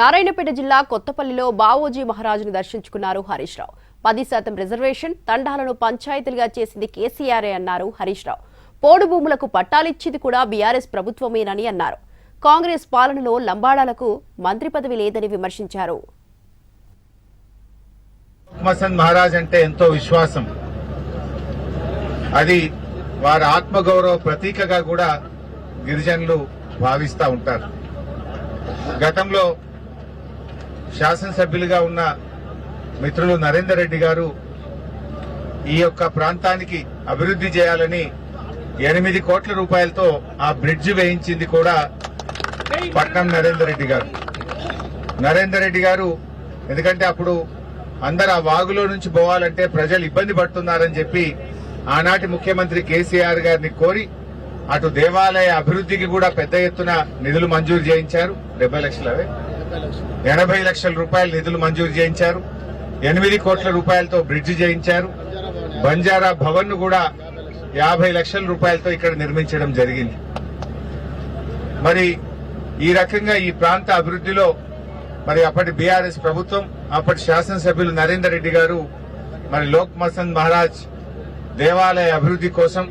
నారాయణపేట జిల్లా కొత్తపల్లిలో బావోజీ మహారాజును దర్శించుకున్నారు హరీష్ రావు. 10% రిజర్వేషన్ తండాలను పంచాయతీలుగా చేసింది కేసీఆరే అన్నారు హరీష్ రావు. పోడు భూములకు పట్టాలిచ్చింది కూడా బీఆర్ఎస్ ప్రభుత్వమేనని అన్నారు. కాంగ్రెస్ పాలనలో లంబాడాలకు మంత్రి పదవి లేదని విమర్శించారు. మసన్ మహారాజ్ అంటే ఎంతో విశ్వాసం, అది వారి ఆత్మగౌరవ ప్రతీకగా కూడా గిరిజనులు భావిస్తూ ఉంటారు. గతంలో శాసనసభ్యులుగా ఉన్న మిత్రులు నరేందర్ రెడ్డి గారు ఈ యొక్క ప్రాంతానికి అభివృద్ధి చేయాలని 8 కోట్ల రూపాయలతో ఆ బ్రిడ్జ్ వేయించింది కూడా పట్నం నరేందర్ రెడ్డి గారు. నరేందర్ రెడ్డి గారు ఎందుకంటే అప్పుడు అందరు ఆ వాగులో నుంచి పోవాలంటే ప్రజలు ఇబ్బంది పడుతున్నారని చెప్పి ఆనాటి ముఖ్యమంత్రి కేసీఆర్ గారిని కోరి అటు దేవాలయ అభివృద్ధికి కూడా పెద్ద ఎత్తున నిధులు మంజూరు చేయించారు. 80 లక్షల రూపాయలు నిధులు మంజూరు చేయించారు. 8 కోట్ల రూపాయలతో బ్రిడ్జ్ చేయించారు. బంజారా భవన్ ను కూడా 50 లక్షల రూపాయలతో ఇక్కడ నిర్మించడం జరిగింది. మరి ఈ రకంగా ఈ ప్రాంత అభివృద్ధిలో మరి అప్పటి బీఆర్ఎస్ ప్రభుత్వం, అప్పటి శాసనసభ్యులు నరేందర్ రెడ్డి గారు మరి లోక్ మసన్ మహారాజ్ దేవాలయ అభివృద్ధి కోసం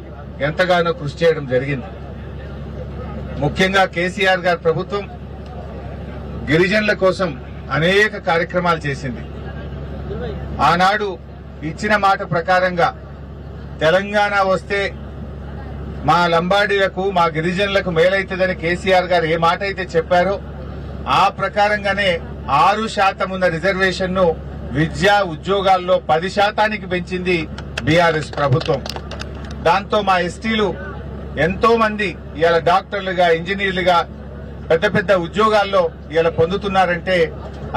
ఎంతగానో కృషి చేయడం జరిగింది. ముఖ్యంగా కేసీఆర్ గారి ప్రభుత్వం గిరిజనుల కోసం అనేక కార్యక్రమాలు చేసింది. ఆనాడు ఇచ్చిన మాట ప్రకారంగా తెలంగాణ వస్తే మా లంబాడీలకు, మా గిరిజనులకు మేలైతుందని కేసీఆర్ గారు ఏ మాట అయితే చెప్పారో ఆ ప్రకారంగానే 6% ఉన్న రిజర్వేషన్ ను విద్యా ఉద్యోగాల్లో 10% పెంచింది బీఆర్ఎస్ ప్రభుత్వం. దాంతో మా ఎస్టీలు ఎంతో మంది ఇవాళ డాక్టర్లుగా, ఇంజనీర్లుగా పెద్ద పెద్ద ఉద్యోగాల్లో ఇవాళ పొందుతున్నారంటే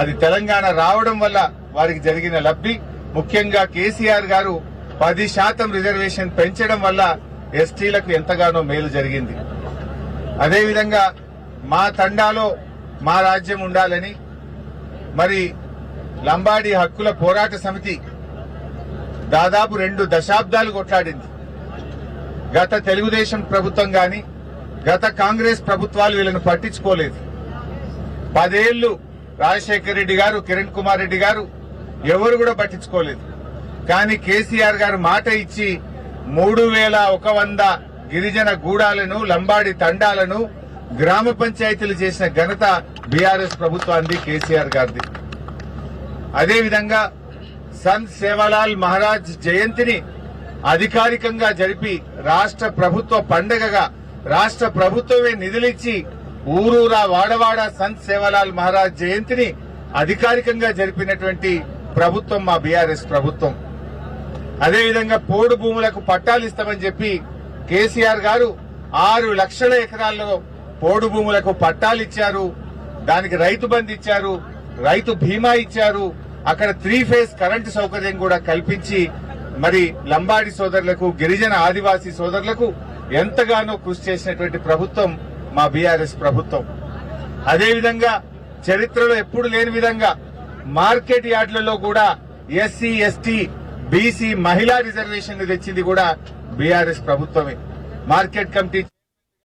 అది తెలంగాణ రావడం వల్ల వారికి జరిగిన లబ్ధి. ముఖ్యంగా కేసీఆర్ గారు 10% రిజర్వేషన్ పెంచడం వల్ల ఎస్టీలకు ఎంతగానో మేలు జరిగింది. అదేవిధంగా మా తండాలో మా రాజ్యం ఉండాలని మరి లంబాడీ హక్కుల పోరాట సమితి దాదాపు 2 దశాబ్దాలు కొట్లాడింది. గత తెలుగుదేశం ప్రభుత్వం గాని గత కాంగ్రెస్ ప్రభుత్వాలు వీళ్ళను పట్టించుకోలేదు. 10 ఏళ్లు రాజశేఖర్ రెడ్డి గారు, కిరణ్ కుమార్ రెడ్డి గారు ఎవరు కూడా పట్టించుకోలేదు. కానీ కేసీఆర్ గారు మాట ఇచ్చి 3100 గిరిజన గూడాలను, లంబాడి తండాలను గ్రామ పంచాయతీలు చేసిన ఘనత బీఆర్ఎస్ ప్రభుత్వాన్ని, కేసీఆర్ గారిది. అదేవిధంగా సంత్ సేవాలాల్ మహారాజ్ జయంతిని అధికారికంగా జరిపి రాష్ట్ర ప్రభుత్వ పండుగగా రాష్ట్ర ప్రభుత్వమే నిధులిచ్చి ఊరూరా వాడవాడ సంత్ సేవాలాల్ మహారాజ్ జయంతిని అధికారికంగా జరిపినటువంటి ప్రభుత్వం మా బీఆర్ఎస్ ప్రభుత్వం. అదేవిధంగా పోడు భూములకు పట్టాలు ఇస్తామని చెప్పి కేసీఆర్ గారు 6 లక్షల ఎకరాల్లో పోడు భూములకు పట్టాలు ఇచ్చారు. దానికి రైతు బంధు ఇచ్చారు, రైతు బీమా ఇచ్చారు. అక్కడ 3 ఫేజ్ కరెంటు సౌకర్యం కూడా కల్పించి మరి లంబాడి సోదరులకు, గిరిజన ఆదివాసీ సోదరులకు ఎంతగానో కృషి చేసినటువంటి ప్రభుత్వం మా బీఆర్ఎస్ ప్రభుత్వం. అదేవిధంగా చరిత్రలో ఎప్పుడు లేని విధంగా మార్కెట్ యార్డులలో కూడా ఎస్సీ, ఎస్టీ, బీసీ మహిళా రిజర్వేషన్ తెచ్చింది కూడా బీఆర్ఎస్ ప్రభుత్వమే. Market committee